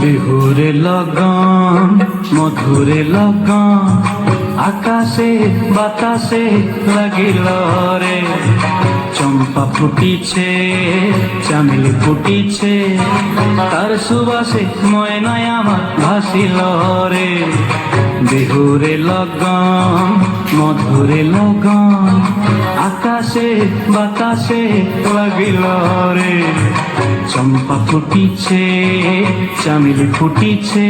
বিহুরে লগন মধুরে লগন আকাশে বাতাসে লাগিল রে, চম্পা ফুটিছে চামেলি ফুটিছে, তার সুবাসে ময়নায় আমার ভাসিল রে। বিহুরে লগন মধুরে লগন আকাশে বাতাসে লাগিল রে, চম্পা ফুটিছে চামেলি ফুটিছে,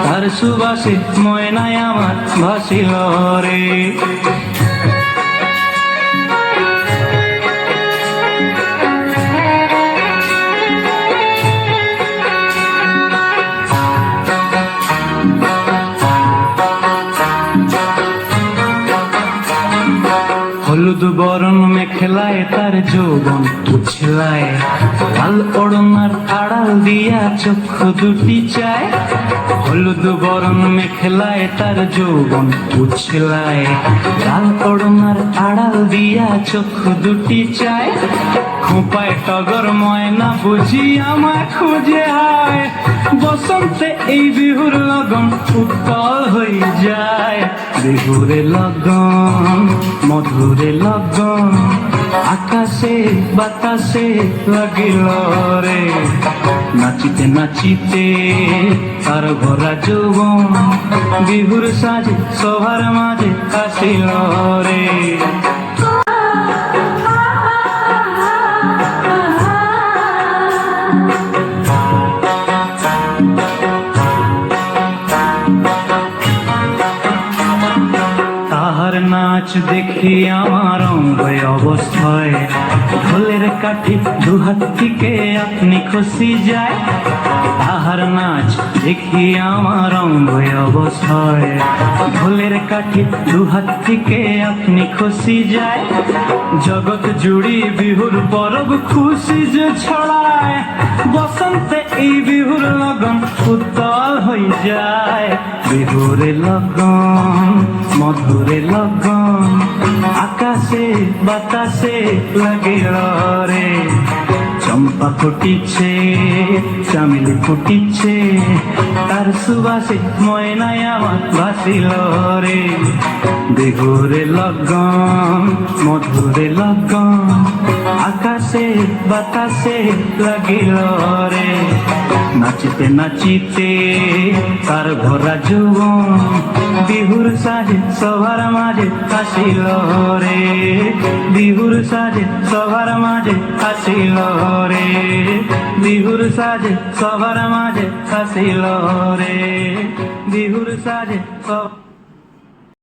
তার সুবাসে ময়নায় আমার ভাসিল রে। হলুদ বরণ মেখলায় তার যৌবন উছলায়, লাল ওড়নার আড়াল দিয়া চক্ষু দুটি চায়। হলুদ বরণ মেখলায় তার যৌবন উছলায়, লাল ওড়নার আড়াল দিয়া চক্ষু দুটি চায়। খোঁপায় টগর ময়না বুঝি আমায় খুঁজে আয়, বসন্তে এই বিহুর লগন উত্তল হয়ে যায়। বিহুরে লগন মধুরে লগন আকাশে বাতাসে লাগিল রে, নাচিতে নাচিতে তার ভরা যৌবন বিহুর সাজে সবার মাঝে আসিল রে। তাহার নাচ দেখি আমার অঙ্গ অবস্থায়, ঢোলের কাঠি দুহাত থেকে আপনি খসি যায়। তাহার নাচ দেখি আমার অঙ্গ অবস্থায়, ঢোলের কাঠি দুহাত থেকে আপনি খসি যায়। জগৎ জুড়ি বিহুর পরব খুশি যে ছড়ায়, বসন্তে এই বিহুর লগন উত্তল হয়ে যায়। বিহুরে লগন মধুরে লগন আকাশে বাতাসে লাগিল রে, চম্পা ফুটিছে চামেলি ফুটিছে, তার সুবাসে ময়নায় আমার ভাসিল রে। বিহুরে লগন মধুরে লগন আকাশে বাতাসে লাগিল রে, নাচিতে নাচিতে তার ভরা যৌবন বিহুর সাজে সবার মাঝে আসিল রে। বিহুর সাজে সবার মাঝে আসিল রে, বিহুর সাজে সবার মাঝে আসিল রে, বিহুর সাজে সব